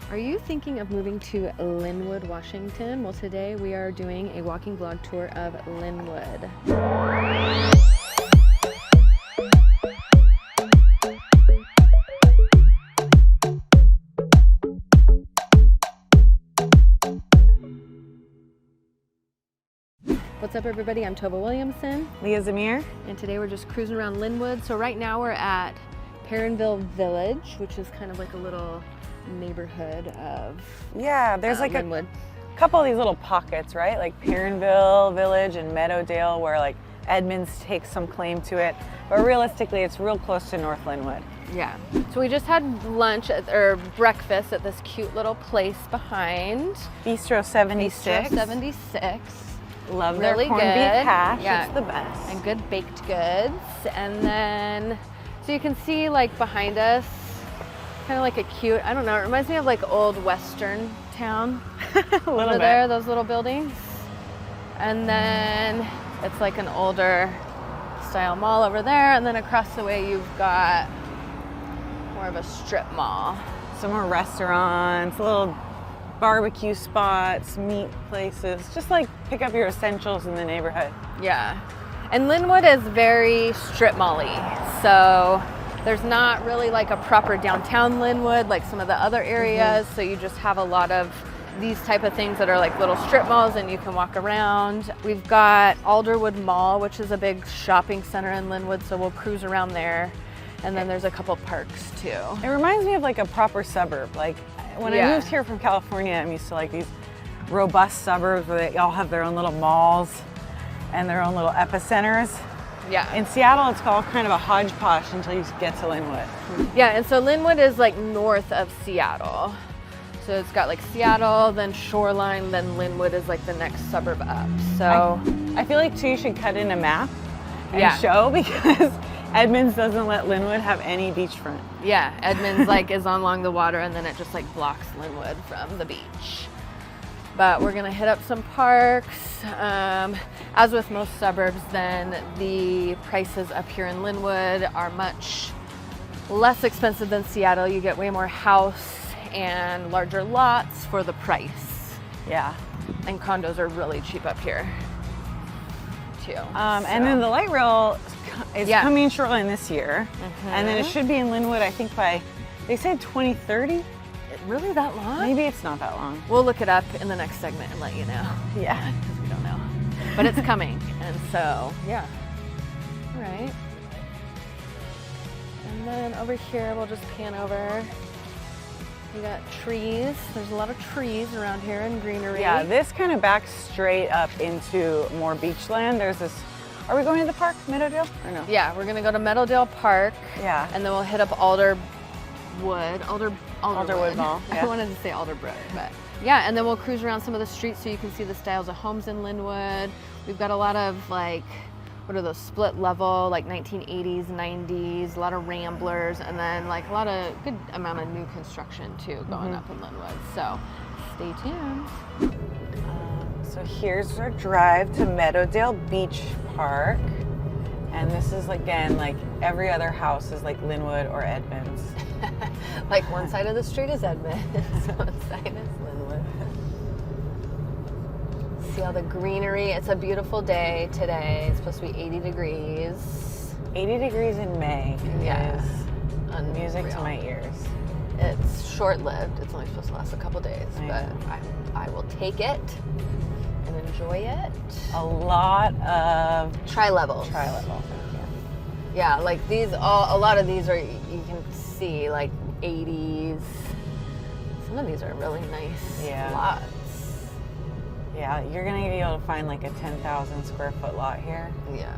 Are you thinking of moving to Lynnwood, Washington? Well, today we are doing a walking vlog tour of Lynnwood. What's up, everybody? I'm Tova Williamson. Leah Zamir. And today we're just cruising around Lynnwood. So right now we're at Perrineville Village, which is kind of like a little neighborhood of There's like Lynnwood. a couple of these little pockets, right? Like Perrineville Village and Meadowdale, where like Edmonds takes some claim to it. But realistically, it's real close to North Lynnwood. Yeah. So we just had lunch or breakfast at this cute little place behind. Bistro 76. Bistro 76. Love Really their corned good. beef hash. Yeah. It's the best. And good baked goods. And then, so you can see like behind us, kind of like a cute, I don't know, it reminds me of like old Western town. A little over bit. there, those little buildings. And then it's like an older style mall over there. And then across the way, you've got more of a strip mall. Some more restaurants, little barbecue spots, meat places, just like pick up your essentials in the neighborhood. Yeah. And Lynnwood is very strip mall-y. So there's not really like a proper downtown Lynnwood like some of the other areas. So you just have a lot of these type of things that are like little strip malls and you can walk around. We've got Alderwood Mall, which is a big shopping center in Lynnwood. So we'll cruise around there. And then there's a couple parks too. It reminds me of like a proper suburb. Like when I moved here from California, I'm used to like these robust suburbs where they all have their own little malls and their own little epicenters. Yeah. In Seattle, it's called kind of a hodgepodge until you get to Lynnwood. Yeah, and so Lynnwood is like north of Seattle. So it's got like Seattle, then Shoreline, then Lynnwood is like the next suburb up. So I feel like too, you should cut in a map and show, because Edmonds doesn't let Lynnwood have any beachfront. Yeah, Edmonds like is on along the water and then it just like blocks Lynnwood from the beach. But we're gonna hit up some parks. As with most suburbs, then the prices up here in Lynnwood are much less expensive than Seattle. You get way more house and larger lots for the price. Yeah. And condos are really cheap up here too. And then the light rail is coming Shoreline this year. And then it should be in Lynnwood, I think by, they said 2030. Really that long? Maybe it's not that long. We'll look it up in the next segment and let you know. Yeah. Because we don't know. But it's coming. And so, yeah. All right. And then over here, we'll just pan over. We got trees. There's a lot of trees around here and greenery. Yeah, this kind of backs straight up into more beachland. There's this, are we going to the park, Meadowdale, or no? Yeah, we're gonna go to Meadowdale Park. Yeah. And then we'll hit up Alderwood Mall. Yeah. I wanted to say Alderbrook, but yeah, and then we'll cruise around some of the streets so you can see the styles of homes in Lynnwood. We've got a lot of like, what are those, split level, like 1980s, 90s, a lot of ramblers, and then like a lot of good amount of new construction too going up in Lynnwood. So stay tuned. So here's our drive to Meadowdale Beach Park. And this is, again, like every other house is like Lynnwood or Edmonds. Like one side of the street is Edmonds, one side is Lynnwood. See all the greenery. It's a beautiful day today. It's supposed to be 80 degrees. 80 degrees in May is music to Unreal. my ears. It's short-lived. It's only supposed to last a couple days, but I will take it and enjoy it. A lot of Tri-levels. tri-level. Yeah, like these, a lot of these are, you can see like 80s. Some of these are really nice lots. Yeah, you're gonna be able to find like a 10,000 square foot lot here. Yeah.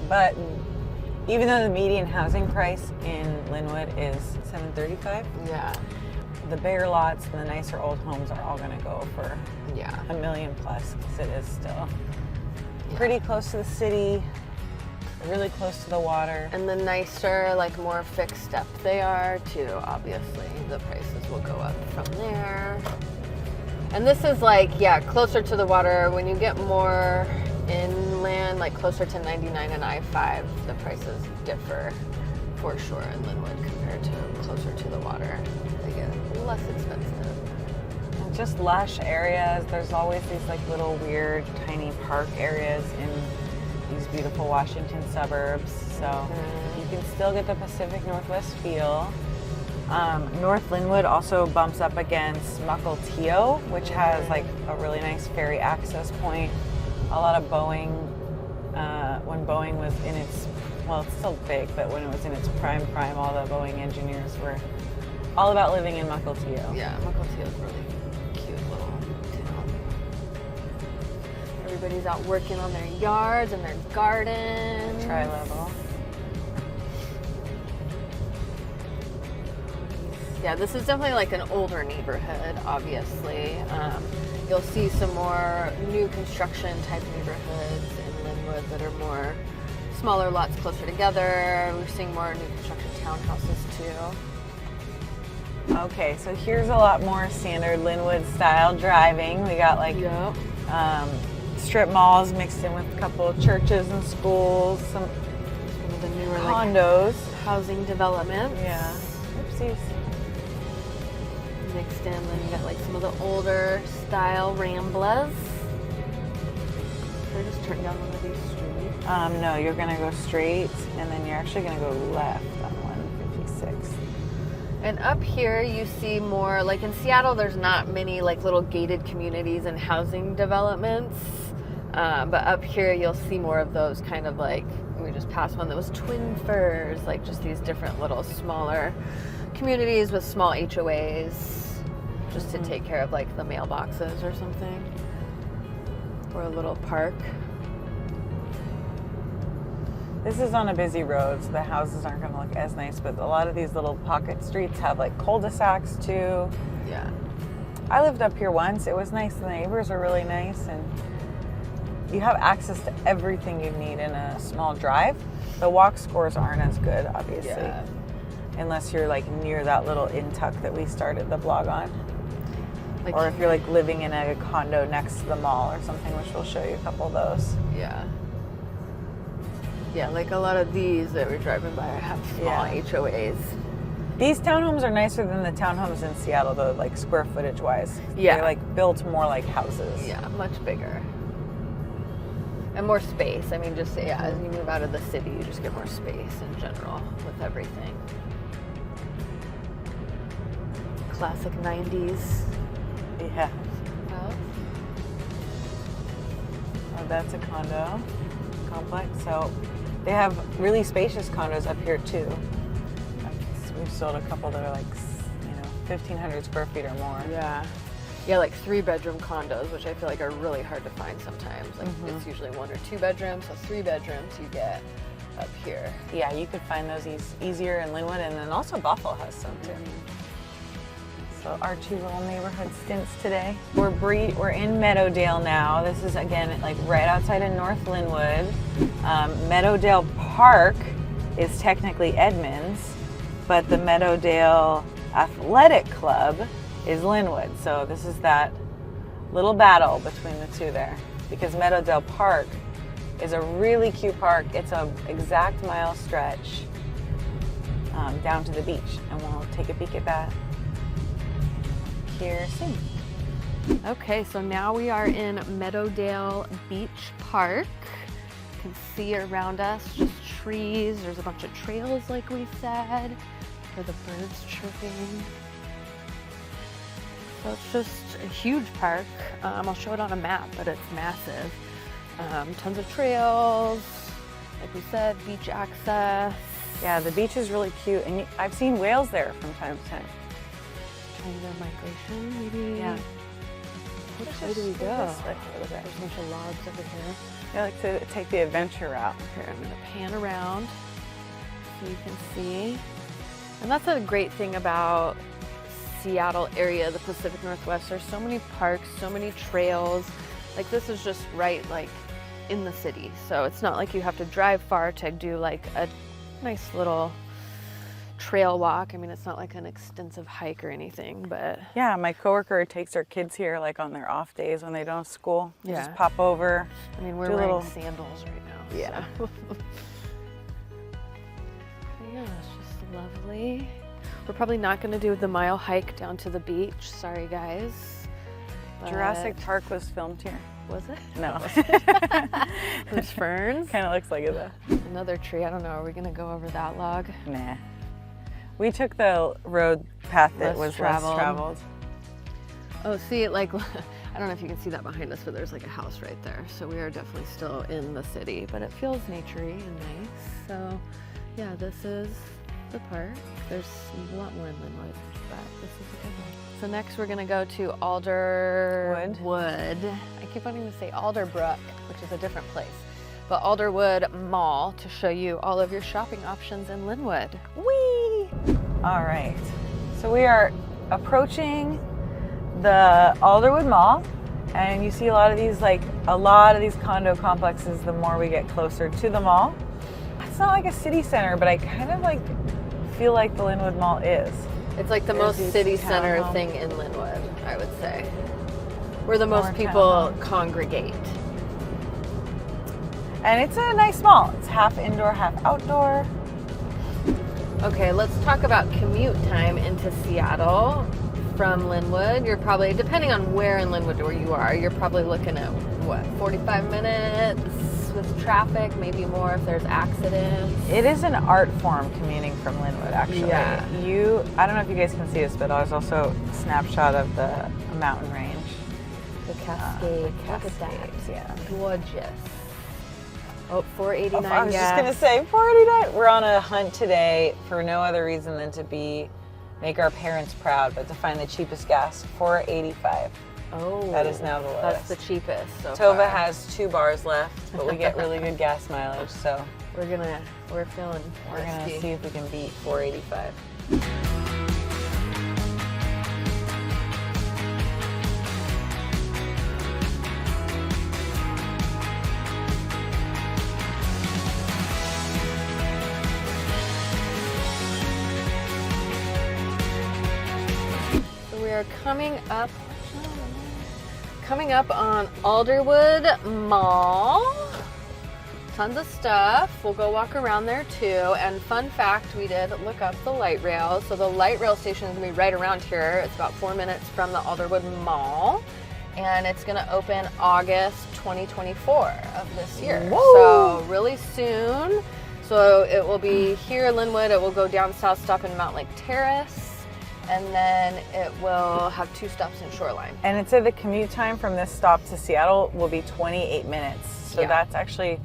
But even though the median housing price in Lynnwood is $735, the bigger lots and the nicer old homes are all gonna go for $1 million plus, because it is still pretty close to the city, really close to the water. And the nicer, like more fixed up they are too, obviously, the prices will go up from there. And this is like, closer to the water. When you get more inland, like closer to 99 and I-5, the prices differ for sure in Lynnwood compared to closer to the water. They get just lush areas. There's always these like little weird tiny park areas in these beautiful Washington suburbs. So you can still get the Pacific Northwest feel. North Lynnwood also bumps up against Mukilteo, which has like a really nice ferry access point. A lot of Boeing, when Boeing was in its, well, it's still big, but when it was in its prime, all the Boeing engineers were all about living in Mukilteo. Yeah, Mukilteo is really cute little town. Everybody's out working on their yards and their gardens. Tri-level. Yeah, this is definitely like an older neighborhood, obviously. You'll see some more new construction type neighborhoods in Lynnwood that are more smaller lots closer together. We're seeing more new construction townhouses too. Okay, so here's a lot more standard Lynnwood style driving. We got like strip malls mixed in with a couple of churches and schools, some of the newer condos, like, housing developments. Yeah. Oopsies. Mixed in, then you got like some of the older style Ramblas. Should I just turn down one of these streets? No, you're gonna go straight, and then you're actually gonna go left on 156. And up here you see more, like in Seattle there's not many like little gated communities and housing developments, but up here you'll see more of those kind of like, we just passed one that was Twin Firs, like just these different little smaller communities with small HOAs just to take care of like the mailboxes or something, or a little park. This is on a busy road, so the houses aren't going to look as nice, but a lot of these little pocket streets have like cul-de-sacs too. Yeah. I lived up here once. It was nice. The neighbors are really nice, and you have access to everything you need in a small drive. The walk scores aren't as good, obviously. Yeah. Unless you're like near that little in-tuck that we started the blog on. Like, or if you're like living in a condo next to the mall or something, which we'll show you a couple of those. Yeah. Yeah, like a lot of these that we're driving by have small HOAs. These townhomes are nicer than the townhomes in Seattle, though, like square footage wise. Yeah. They're like built more like houses. Yeah, much bigger. And more space. I mean, just, yeah, as you move out of the city, you just get more space in general with everything. Classic 90s. Yeah. House. Oh, that's a condo complex. So they have really spacious condos up here too. We've sold a couple that are like, 1,500 square feet or more. Yeah. Yeah, like 3-bedroom condos, which I feel like are really hard to find sometimes. Like it's usually 1 or 2 bedrooms, so 3 bedrooms you get up here. Yeah, you could find those easier in Lynnwood, and then also Bothell has some too. So our 2 little neighborhood stints today. We're in Meadowdale now. This is again like right outside of North Lynnwood. Meadowdale Park is technically Edmonds, but the Meadowdale Athletic Club is Lynnwood. So this is that little battle between the two there, because Meadowdale Park is a really cute park. It's an exact mile stretch down to the beach, and we'll take a peek at that here soon. Okay, so now we are in Meadowdale Beach Park. You can see around us just trees. There's a bunch of trails like we said, for the birds chirping. So it's just a huge park. I'll show it on a map, but it's massive. Tons of trails, like we said, beach access. Yeah, the beach is really cute, and I've seen whales there from time to time. Trying to migration, maybe. Yeah. Which way do we go? There's a bunch of logs over here. I like to take the adventure route. Here, I'm gonna pan around so you can see. And that's a great thing about Seattle area, the Pacific Northwest. There's so many parks, so many trails. Like this is just right like in the city. So it's not like you have to drive far to do like a nice little trail walk. I mean, it's not like an extensive hike or anything, but yeah, my coworker takes her kids here like on their off days when they don't have school. They just Yeah. pop over. I mean, we're do a wearing little- sandals right now. Yeah. So. Yeah, it's just lovely. We're probably not going to do the mile hike down to the beach. Sorry, guys. Jurassic Park was filmed here. Was it? No. There's ferns. Kind of looks like it though. Another tree. I don't know. Are we gonna go over that log? Nah. We took the road path that Less was traveled. less traveled. Oh, see, like, I don't know if you can see that behind us, but there's like a house right there. So we are definitely still in the city, but it feels naturey and nice. So yeah, this is the park. There's a lot more in Lynnwood, but this is a good one. So next we're gonna go to Alderwood. I keep wanting to say Alderbrook, which is a different place. But Alderwood Mall to show you all of your shopping options in Lynnwood. Whee! All right, so we are approaching the Alderwood Mall, and you see a lot of these condo complexes the more we get closer to the mall. It's not like a city center, but I kind of like feel like the Lynnwood Mall is. It's like the There's most these city center townhomes. thing in Lynnwood, I would say. Where the most More people townhomes. congregate. And it's a nice mall. It's half indoor, half outdoor. Okay, let's talk about commute time into Seattle from Lynnwood. You're probably, depending on where in Lynnwood where you are, you're probably looking at, what, 45 minutes with traffic, maybe more if there's accidents. It is an art form commuting from Lynnwood, actually. Yeah. I don't know if you guys can see this, but there's also a snapshot of the mountain range. The Cascade. Look at that. Cascades, yeah. Gorgeous. Oh, 489 I was just gas. gonna say 489. We're on a hunt today for no other reason than to make our parents proud, but to find the cheapest gas. 485. Oh, That is now the lowest. That's the cheapest so Tova far. has 2 bars left, but we get really good gas mileage, so We're feeling we're gonna risky. see if we can beat 485. So we are coming up on Alderwood Mall. Tons of stuff. We'll go walk around there too. And fun fact, we did look up the light rail. So the light rail station is gonna be right around here. It's about 4 minutes from the Alderwood Mall. And it's gonna open August 2024 of this year. Whoa. So really soon. So it will be here in Lynnwood. It will go down south, stop in Mount Lake Terrace. And then it will have 2 stops in Shoreline. And it said the commute time from this stop to Seattle will be 28 minutes. So Yeah. that's actually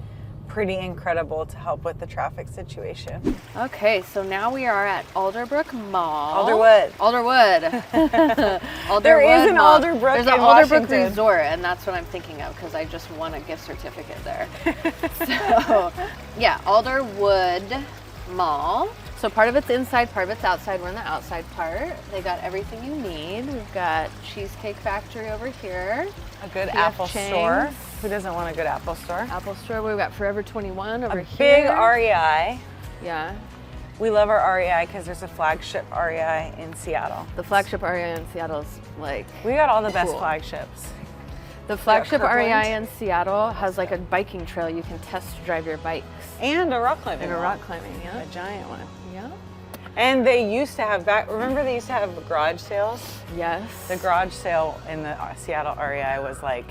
pretty incredible to help with the traffic situation. Okay, so now we are at Alderbrook Mall. Alderwood. Alderwood. Alderwood There is an Mall. Alderbrook There's an in Alderbrook Washington. Resort, and that's what I'm thinking of because I just won a gift certificate there. So, yeah, Alderwood Mall. So part of it's inside, part of it's outside. We're in the outside part. They got everything you need. We've got Cheesecake Factory over here. A good PF Apple Chang's. store. Who doesn't want a good Apple store? Apple Store. We've got Forever 21 over A here. big REI. Yeah. We love our REI because there's a flagship REI in Seattle. The flagship REI in Seattle is like We got all the best Cool. flagships. the flagship Kirkland. REI in Seattle has like a biking trail you can test drive your bikes. And a rock climbing And a wall. rock climbing, yeah. A giant one. Yeah. And they used to have remember they used to have garage sales? Yes. The garage sale in the Seattle REI was like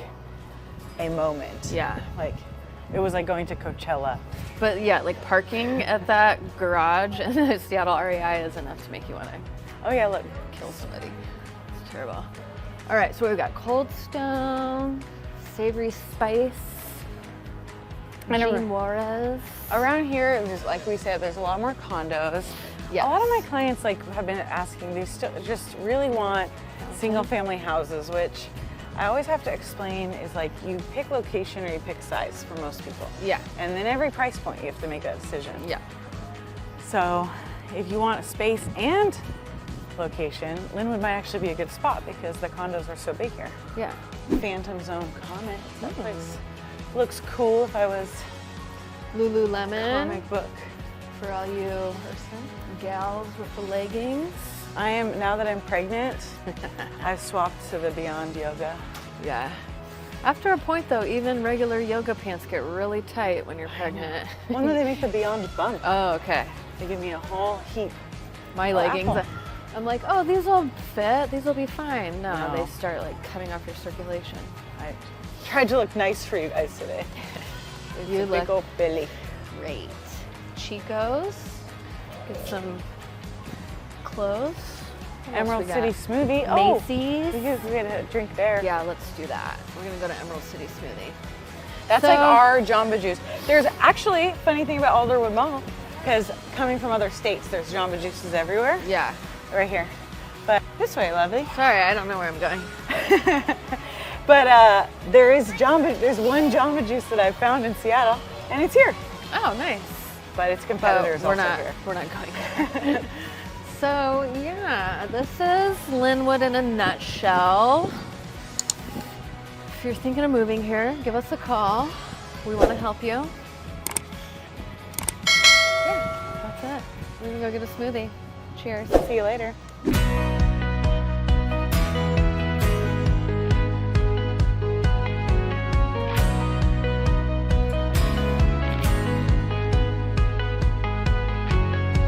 a moment. Yeah. Like, it was like going to Coachella. But yeah, like parking at that garage in the Seattle REI is enough to make you want to Oh yeah, look. kill somebody. It's terrible. All right, so we've got Cold Stone, Savory Spice, And Jean Juarez. Around here, just like we said, there's a lot more condos. Yes. A lot of my clients have been asking, they still just really want single family houses, which I always have to explain is like you pick location or you pick size for most people. Yeah. And then every price point you have to make that decision. Yeah. So if you want a space and location, Lynnwood might actually be a good spot because the condos are so big here. Yeah. Phantom Zone Comic. That place looks cool if I was Lululemon comic book. for all you gals with the leggings. Now that I'm pregnant, I've swapped to the Beyond Yoga. Yeah. After a point though, even regular yoga pants get really tight when you're pregnant. When do they make the Beyond Bump? Oh, okay. They give me a whole heap. My Oh, leggings. Apple. I'm like, oh, these will fit. These will be fine. No, No. they start like cutting off your circulation. I tried to look nice for you guys today. It's You a big look old Billy. great. Chico's. Get some clothes. What else Emerald we City got? Smoothie. Macy's. We get a drink there. Yeah, let's do that. We're gonna go to Emerald City Smoothie. That's So- like our Jamba Juice. There's actually, funny thing about Alderwood Mall, because coming from other states, there's Jamba Juices everywhere. Yeah. Right here. But this way, lovely. Sorry, I don't know where I'm going. But there's one Jamba Juice that I found in Seattle, and it's here. Oh, nice. But its But competitors we're also not. here. We're not going there. So yeah, this is Lynnwood in a nutshell. If you're thinking of moving here, give us a call. We want to help you. Yeah, that's it. We're gonna go get a smoothie. Cheers. See you later.